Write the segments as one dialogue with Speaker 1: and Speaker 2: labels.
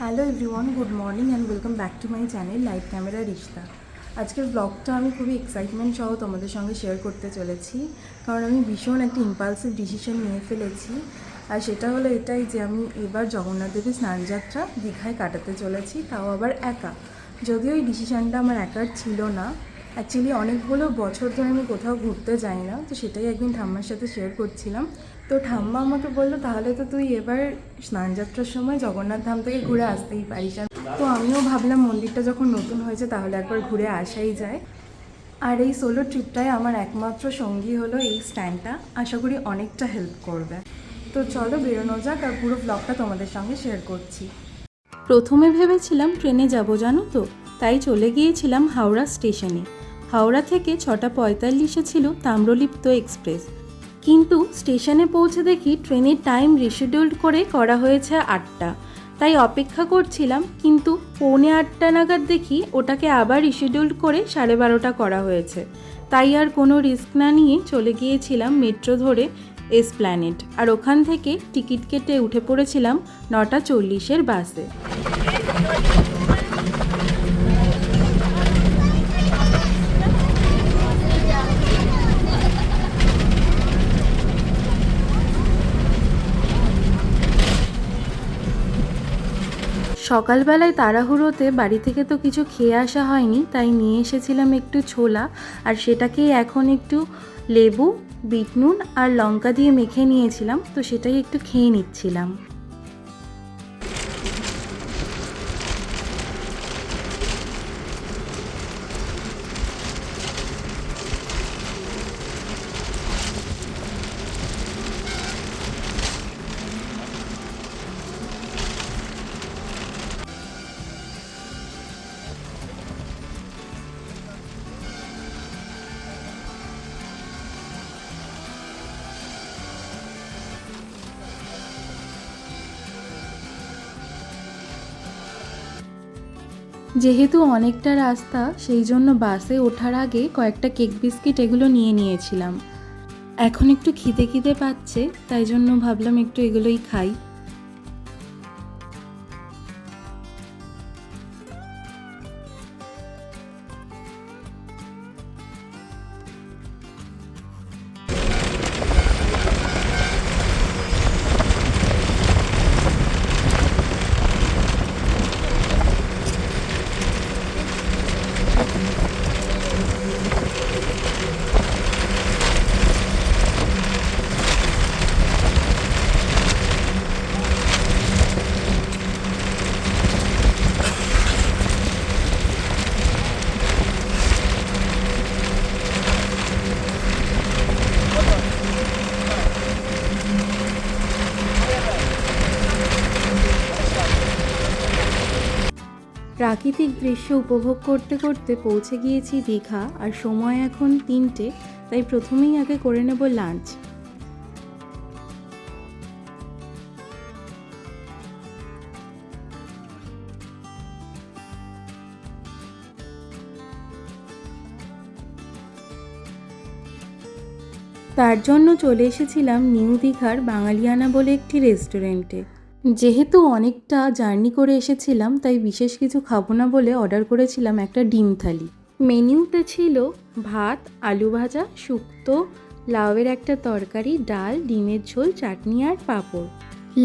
Speaker 1: Hello everyone, good morning and welcome back to my channel live camera Rishta. আজকের ব্লগটা আমি খুবই এক্সাইটমেন্ট সহ তোমাদের সঙ্গে শেয়ার করতে চলেছি, কারণ আমি ভীষণ একটা ইম্পালসিভ ডিসিশন নিয়ে ফেলেছি। আর সেটা হলো এটাই যে আমি এবার জগন্নাথ দেবের স্নানযাত্রা দীঘায় কাটাতে চলেছি, তাও আবার একা। যদিও এই ডিসিশানটা আমার একার ছিল না, অ্যাকচুয়ালি অনেকগুলো বছর ধরে আমি কোথাও ঘুরতে যাই না, তো সেটাই একদিন ঠাম্মার সাথে শেয়ার করছিলাম। তো ঠাম্মা আমাকে বললো, তাহলে তো তুই এবার স্নানযাত্রার সময় জগন্নাথ ধাম থেকে ঘুরে আসতেই পারিস। তো আমিও ভাবলাম মন্দিরটা যখন নতুন হয়েছে তাহলে একবার ঘুরে আসাই যায়। আর এই সোলো ট্রিপটায় আমার একমাত্র সঙ্গী হলো এই স্ট্যান্ডটা, আশা করি অনেকটা হেল্প করবে। তো চলো বেরোনো যাক, আর পুরো ব্লগটা তোমাদের সঙ্গে শেয়ার করছি। প্রথমে ভেবেছিলাম ট্রেনে যাব, জানো তো, তাই চলে গিয়েছিলাম হাওড়া স্টেশনে। হাওড়া থেকে 6:45 ছিল তাম্রলিপ্ত এক্সপ্রেস, কিন্তু স্টেশনে পৌঁছে দেখি ট্রেনের টাইম রিশিডিউল্ড করে করা হয়েছে 8টা। তাই অপেক্ষা করছিলাম, কিন্তু 7:45 নাগাদ দেখি ওটাকে আবার রিশিডিউল্ড করে 12:30 করা হয়েছে। তাই আর কোনো রিস্ক না নিয়ে চলে গিয়েছিলাম মেট্রো ধরে এসপ্ল্যানেড, আর ওখান থেকে টিকিট কেটে উঠে পড়েছিলাম 9:40 বাসে। সকালবেলায় তাড়াহুড়োতে বাড়ি থেকে তো কিছু খেয়ে আসা হয়নি, তাই নিয়ে এসেছিলাম একটু ছোলা, আর সেটাকেই এখন একটু লেবু, বিট নুন আর লঙ্কা দিয়ে মেখে নিয়েছিলাম, তো সেটাই একটু খেয়ে নিচ্ছিলাম। যেহেতু অনেকটা রাস্তা, সেই জন্য বাসে ওঠার আগে কয়েকটা কেক বিস্কিট এগুলো নিয়ে নিয়েছিলাম। এখন একটু খিদে খিদে পাচ্ছে, তাই জন্য ভাবলাম একটু এগুলোই খাই। প্রাকৃতিক দৃশ্য উপভোগ করতে করতে পৌঁছে গিয়েছি দীঘা, আর সময় এখন 3টে, তাই প্রথমেই আগে করে নেব লাঞ্চ। তার জন্য চলে এসেছিলাম নিউ দীঘার বাঙালিয়ানা বলে একটি রেস্টুরেন্টে। যেহেতু অনেকটা জার্নি করে এসেছিলাম, তাই বিশেষ কিছু খাবো না বলে অর্ডার করেছিলাম একটা ডিম থালি। মেনুতে ছিল ভাত, আলু ভাজা, শুক্তো, লাউয়ের একটা তরকারি, ডাল, ডিমের ঝোল, চাটনি আর পাঁপড়।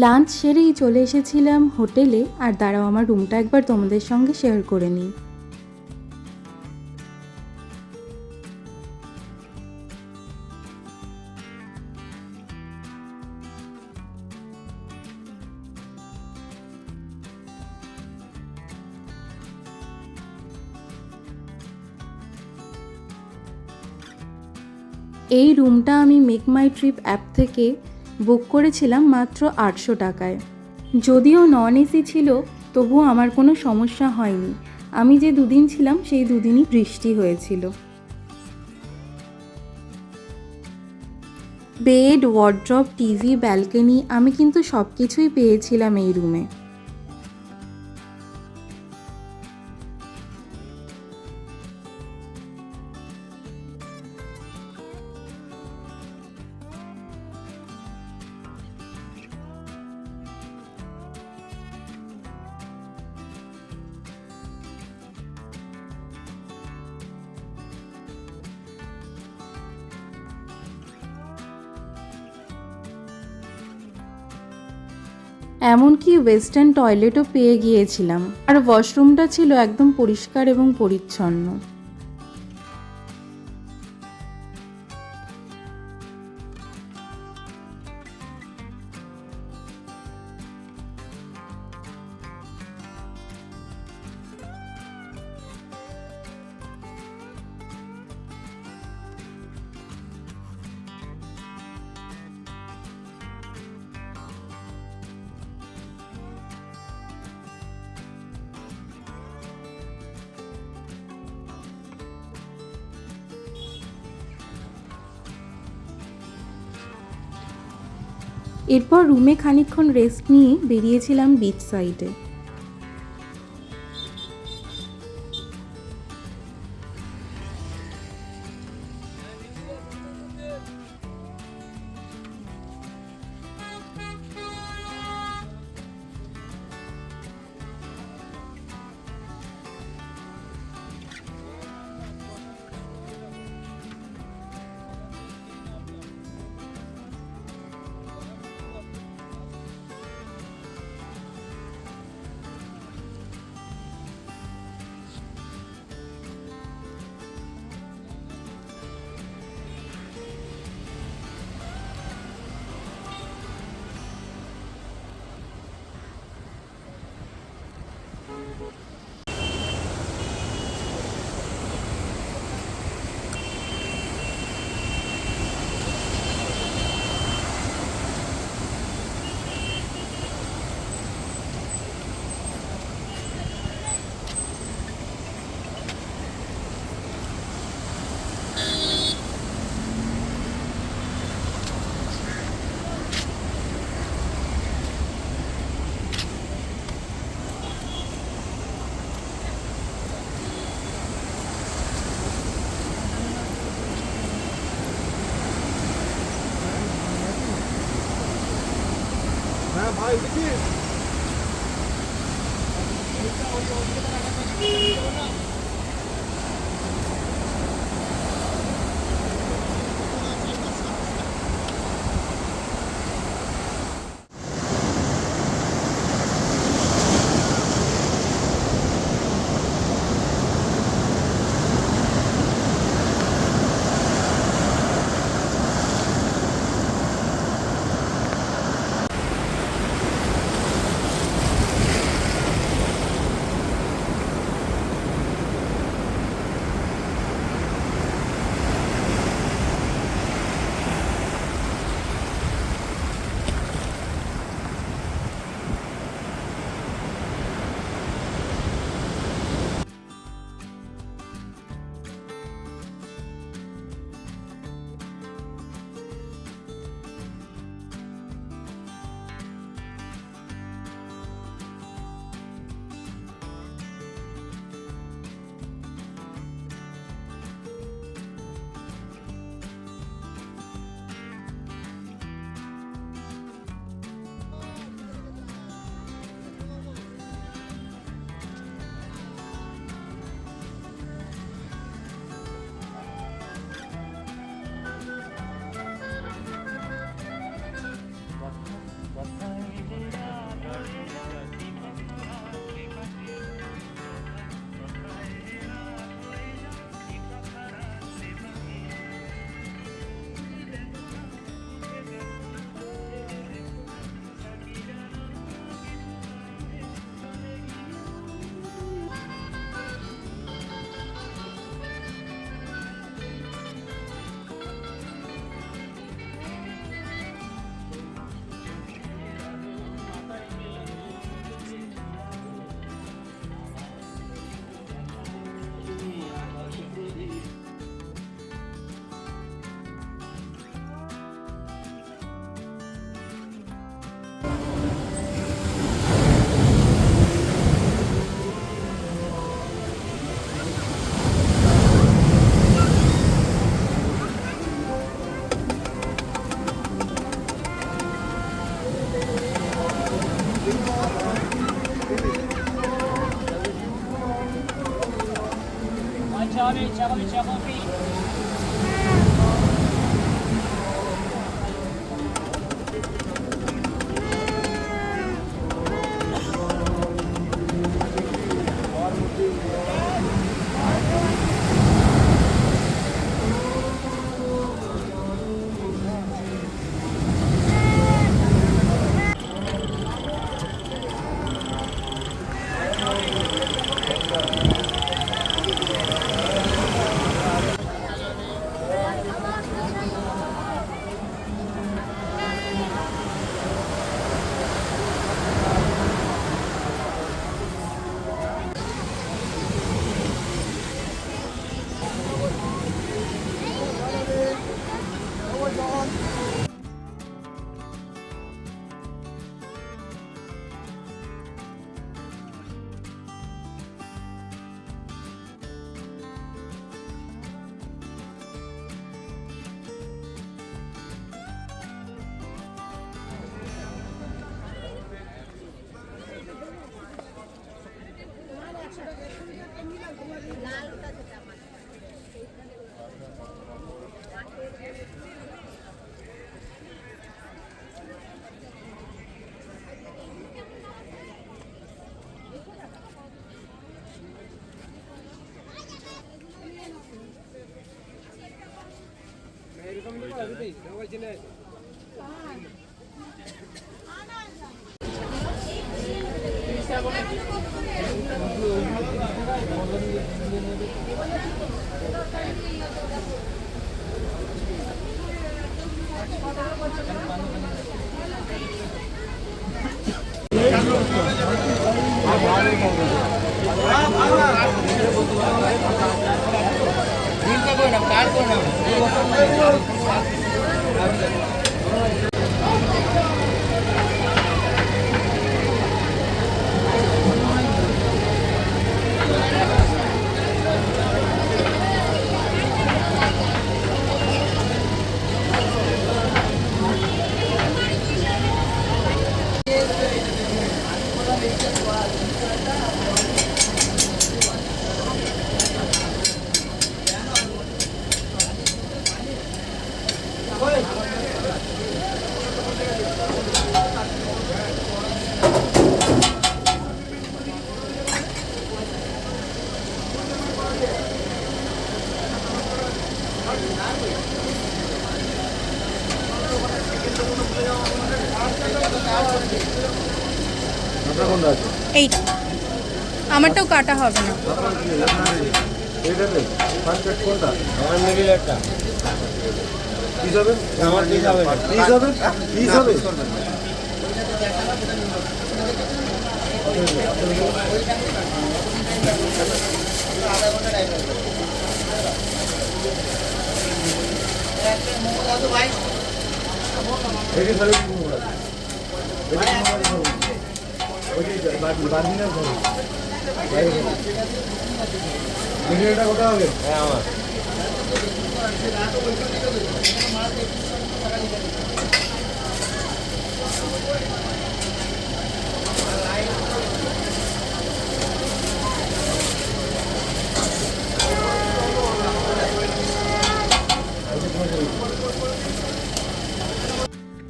Speaker 1: লাঞ্চ সেরেই চলে এসেছিলাম হোটেলে, আর দাঁড়াও আমার রুমটা একবার তোমাদের সঙ্গে শেয়ার করে নিই। এই রুমটা আমি মেক মাই ট্রিপ অ্যাপ থেকে বুক করেছিলাম মাত্র 800 টাকায়। যদিও নন এসি ছিল, তবুও আমার কোনো সমস্যা হয়নি। আমি যে দুদিন ছিলাম সেই দুদিনই বৃষ্টি হয়েছিল। বেড, ওয়ার্ড্রপ, টিভি, ব্যালকনি, আমি কিন্তু সব কিছুই পেয়েছিলাম এই রুমে। এমনকি ওয়েস্টার্ন টয়লেটও পেয়ে গিয়েছিলাম, আর ওয়াশরুমটা ছিল একদম পরিষ্কার এবং পরিচ্ছন্ন। এরপর রুমে খানিকক্ষণ রেস্ট নিয়ে বেরিয়েছিলাম বিচ সাইডে। এইটা আমারটাও কাটা হবে না।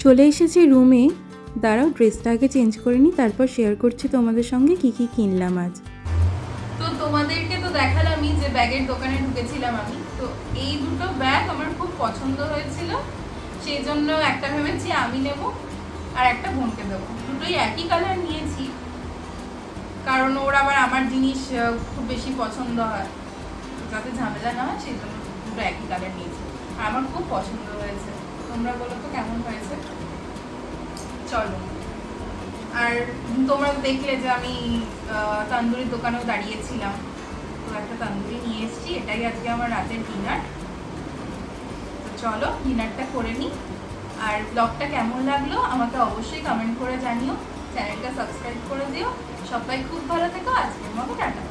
Speaker 1: চলে এসেছি রুমে। দাঁড়াও, ড্রেসটা আগে চেঞ্জ করে নিই, তারপর শেয়ার করছি তোমাদের সঙ্গে কি কি কিনলাম আজ। তো তোমাদেরকে তো দেখালামই যে ব্যাগের দোকানে ঢুকেছিলাম আমি। তো এই দুটো ব্যাগ আমার খুব পছন্দ হয়েছিল, সেই জন্য একটা ভেবেছি আমি নেব আর একটা বোনকে দেবো। দুটোই একই কালার নিয়েছি, কারণ ওর আবার আমার জিনিস খুব বেশি পছন্দ হয়, যাতে ঝামেলা না হয় সেই জন্য দুটো একই কালার নিয়েছি। আর আমার খুব পছন্দ হয়েছে। তোমরা বলো তো কেমন হয়েছে। চলো, আর তোমরা দেখলে যে আমি তন্দুরির দোকানেও দাঁড়িয়েছিলাম, তো একটা তন্দুরি নিয়ে এসেছি। এটাই আজকে আমার রাতের ডিনার। তো চলো ডিনারটা করে নিই। আর ব্লগটা কেমন লাগলো আমাকে অবশ্যই কমেন্ট করে জানিও, চ্যানেলটা সাবস্ক্রাইব করে দিও। সবাই খুব ভালো থেকো, আজকের মতো টাটা।